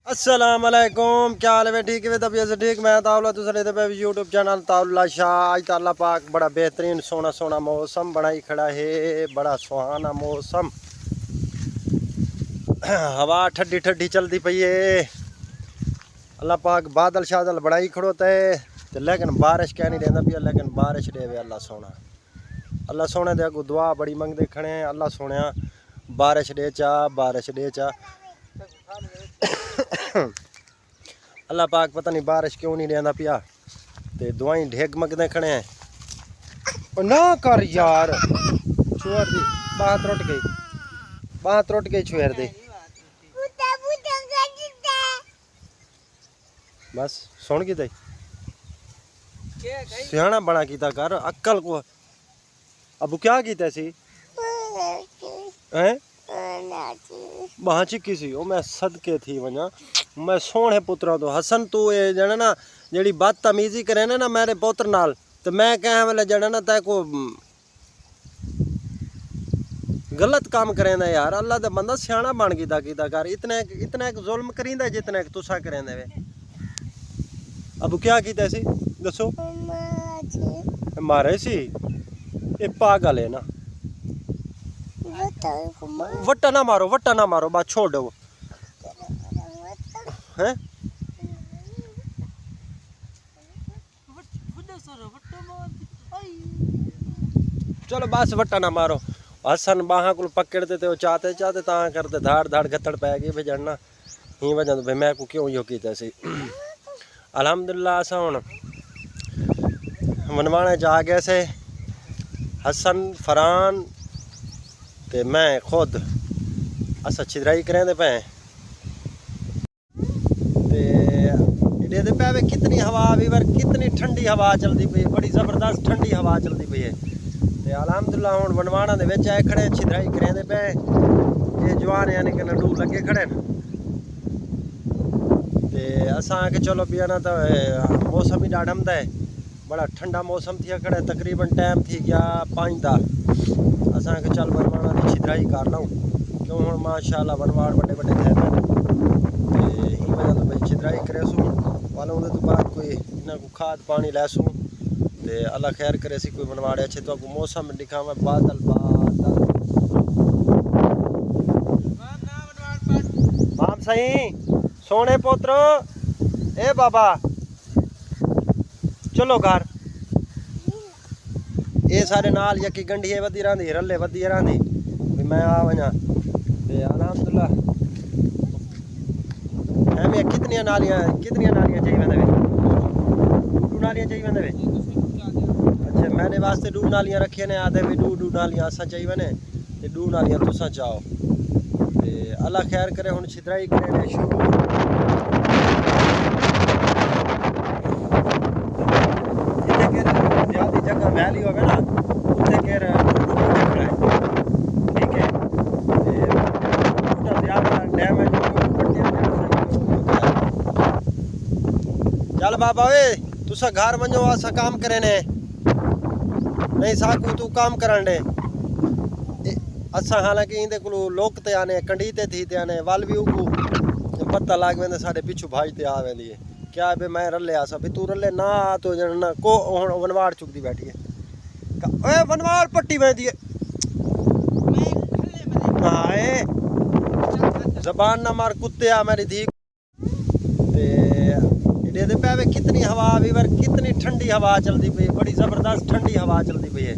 अस्सलाम वालेकुम, क्या हाल है? ठीक है तबीयत से ठीक। मैं तावला दूसरे पे यूट्यूब चैनल तावला शाह। आज अल्लाह पाक बड़ा बेहतरीन सोना सोना मौसम बनाई खड़ा है, बड़ा सुहाना मौसम। हवा ठंडी ठंडी चलती पई है। अल्लाह पाक बादल शादल बनाई खड़ोता है तो लेकिन बारिश क्या नहीं रहता पिया, लेकिन बारिश देवे अल्लाह सोना। अल्लाह सोने दे अगू दुआ बड़ी मंगते खड़े हैं। अल्लाह सोने बारिश दे चा, बारिश दे चा। अल्लाह पाक पता नहीं बारिश क्यों नहीं रहना पिया, ते दुआई ढेग मंगते खड़े हैं। ना कर यार, छोड़ दी बात टुट गई, बात टुट गई, छोड़ दे बस। सुन की दे सियाना बना कीता कर, अक्ल को। अब क्या कीता सी हैं? वहाँ चिक्की सी ओ मैं सदके थी वजा। मैं सोने पुत्रा तो हसन तू ये जने ना जेड़ी बदतमीजी करे ना मेरे पुत्र नाल, तो मैं कह वाले जने ना तै को गलत काम करेंदा यार। अल्लाह दे बंदा सियाना बन कीता कीता कर। इतने इतने जुल्म करींदा जितने तुसा करेंदे वे। अब क्या कीता सी दसो? मारे सी ये पागल है ना। वट्टा ना मारो, वट्टा ना मारो, बात छोड़ दो हैं। चलो बस वट्टा ना मारो। हसन बाहा को पकड़ते थे चाहते चाहते ता करते धाड़ धाड़ गत्तड़ पै गई भेजना ही वजह तो भाई मैं को क्यों यो कीता सी। अल्हम्दुलिल्लाह असा हुण मनवाने जा गए से। हसन फरहान ते मैं खुद अस छिदराई करें पे पे वे कितनी हवा वीवर, कितनी ठंडी हवा चलती पई, बड़ी ज़बरदस्त ठंडी हवा चलती पई है। ते अल्हम्दुलिल्लाह हुण बनवाणा दे विच आए खड़े छिदराई करें पे। ये जवान यानी कि नडू लगे खड़े न ते असां के चलो पिया ना तो मौसम ही ॾाढा है, बड़ा ठंडा मौसम थी खड़े। तकरीबन टाइम थी गया 5 दा। असां के चल बनवाणा दी छिदराई कर लऊं, क्यों हुण माशाअल्लाह बनवाड़ बड़े बड़े थे ते ही वजह तो भाई छिदराई करेसूं वालों दे तो बाद कोई इन्हां को खाद पानी लैसूं ते अल्लाह खैर करे सी कोई बनवाड़े अच्छे। तो आपको मौसम दिखावा बादल बादल। माम सही सोने पुत्र ए बाबा चलो घर। ये सारे नाल यकी गंढिए वधी रही, रले वधी रही भी मैं आ वजा ते अल्हम्दुलिल्लाह है भी। कितनी नालियां चाहिए वे? 2 नालियां चाहिए वे। अच्छा मैंने वास्ते 2 नालियां रखी ने, आधे भी 2 नालियां असा चाहिए ने ते 2 नालियां तुसा चाहो ते अल्लाह खैर करे। हुण छिदराई करे शुरू। जगह वैली हो ना उत्थे केर ठीक है ज़्यादा डैमेज चल बाबा वे तुसा घर वञो, असा काम करे ने नहीं साकू तू काम करन दे। असा हालांकि इंदे को लोक ते आने कंडी ते थी ते आने वल भी उगू पता लग वेंदे साडे पिछू भाई ते आ वेंदी है। क्या बे मैं रले आसा भी तू रले ना तो जन को हुण वनवाड़ चुकदी बैठी है। ओए वनवाड़ पट्टी वेंदी है हाए जबान ना मार कुत्ते मेरी धी ते दे पे वे कितनी हवा वीवर, कितनी ठंडी हवा चलती पई, बड़ी ज़बरदस्त ठंडी हवा चलती पई है।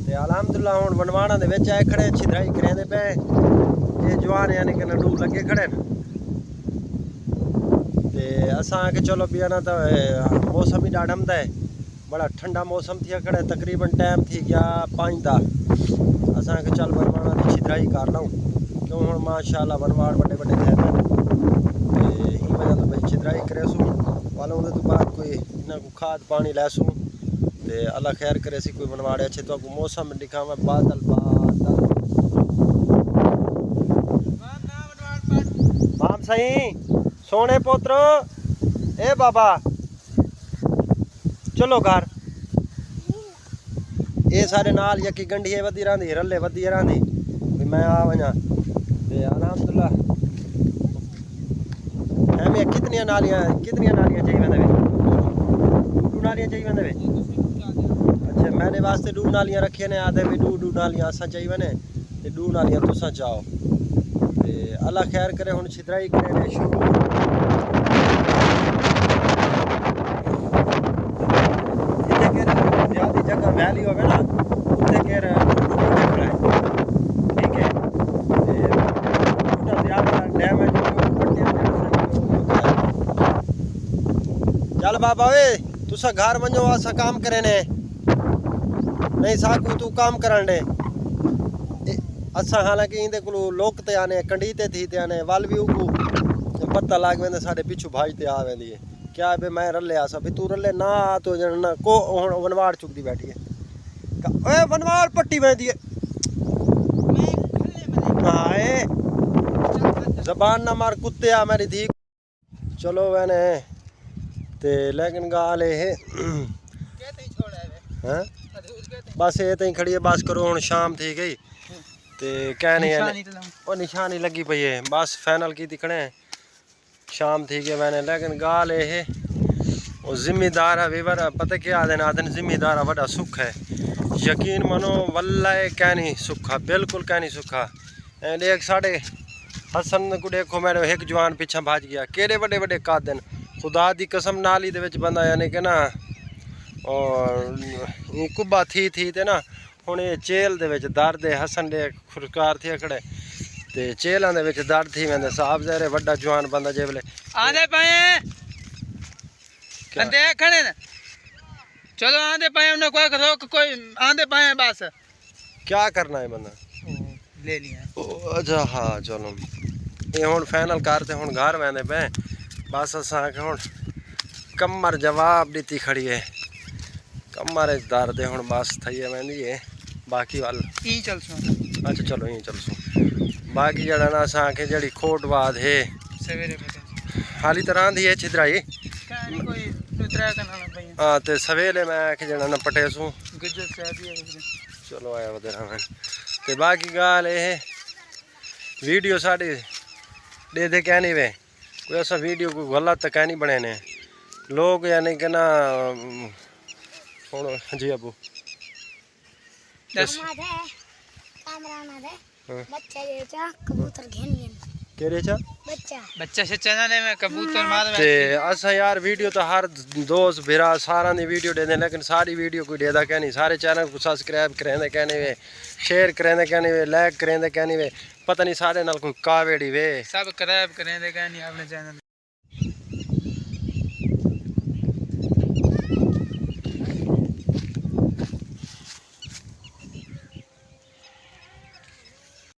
ते अल्हम्दुलिल्लाह हुण बनवाणा दे विच आए खड़े छिदराई करेंदे पे। ये जवान यानी कि नडू लगे खड़े न ते असां के चलो पिया ना तो मौसम ही ॾाढा है, बड़ा ठंडा मौसम थी खड़े। तकरीबन टाइम थी गया 5 दा। असां के चल बनवाणा दी छिदराई कर लऊं, क्यों हुण माशाअल्लाह बनवाड़ बड़े बड़े थे ते ही वजह तो भाई छिदराई करेसूं वालों दे तो बाद कोई इन्हां को खाद पानी लैसूं ते अल्लाह खैर करे सी कोई बनवाड़े अच्छे। तो आपको मौसम दिखावा बादल बादल। माम सही सोने पुत्र ए बाबा चलो घर। ये सारे नाल यकी गंढिए वधी रही, रले वधी रही भी मैं आ वजा ते अल्हम्दुलिल्लाह कितनी नालियां चाहिए वे दू नालियां चाहिए वे अच्छा मैंने वास्ते दू नालियां रखिए ने आदे भी दू नालियां असा चाहिए ने ते दू नालियां तुसा चाहो ते अल्लाह खैर करे हुन छिदराई करे ने शुरू जिथे के ज्यादा जगह वैली होवे ना उथे के खड़ा है ठीक है ते उतना ज्यादा डैमेज चल बाबा वे तुसा घर वञो असा काम करे ने नहीं साकू तू काम करन दे असा हालांकि इंदे को लोक ते आने कंडी ते थी ते आने वल भी उगू पता लग वेंदे साडे पिछू भाई ते आ वेंदी है क्या बे मैं रले आसा भी तू रले ना तो ना को हुन वनवाड़ चुकदी बैठी है ओए वनवाड़ पट्टी वेंदी है हाए जबान ना मार कुत्ते आ मेरी धी चलो वेने ते लेकिन गाल है हैं बस ये तई खड़ी है बस करो हुन शाम थी गई ते कहने ओ निशानी लगी पई है बस फाइनल की दिखने शाम थी गई मैंने लेकिन गाल है वो जिम्मेदार है वीवर पता क्या आदन जिम्मेदार बड़ा सुख है यकीन मनो वल्लाह क्या नहीं सुखा बिल्कुल क्या नहीं सुखा एक साढ़े हसन को देखो मेरे एक जवान पिछा भाज गया केड़े बड़े बड़े कादन खुदा दी कसम नाली दे विच बंदा यानी कि ना और कुब्बा थी ते ना हुण ये चेल दे विच दर्द है हसन दे खुरकार थे खड़े ते चेलां दे विच दर्द थी वेंदे साहब जरे बड़ा जवान बंदा जे वेले आंदे पाए अंदे खड़े न चलो आंदे पाए उन्हें कोई रोक कोई आंदे पाए बस क्या करना है बंदा ले लिया अच्छा हाँ चलो ये हुण फाइनल करते हुण घर वेंदे पे बस असा के हुण कमर जवाब दीती खड़ी है कमर दर्द है हुण बस थई वेंदी है बाकी वाल ई चल सो अच्छा चलो यहीं चल सो बाकी जड़ा ना असा के जड़ी खोट बाद है सवेरे हाली तरह दी है छिदराई कहानी कोई दूसरा कनाला भाई हां ते सवेले मैं के जड़ा ना पटेसू गुजर साहब ही चलो आया वधरा मैं ते बाकी गाल है वीडियो साडी दे क्या नहीं वे कोई ऐसा वीडियो कोई गलत तो कह नहीं बने ने लोग यानी कि ना जी अबू कबूतर घेन केरे चा बच्चा सच्चा ने मैं कबूतर मार ते असा यार वीडियो तो हर दोस्त भिरा सारा दी वीडियो दे दे लेकिन सारी वीडियो कोई देदा क्या नहीं सारे चैनल को सब्सक्राइब करें दे कहने वे शेयर करें दे कहने वे लाइक करें दे कहने वे पता नहीं सारे नाल कोई कावेड़ी वे सब सब्सक्राइब करें दे कहनी अपने चैनल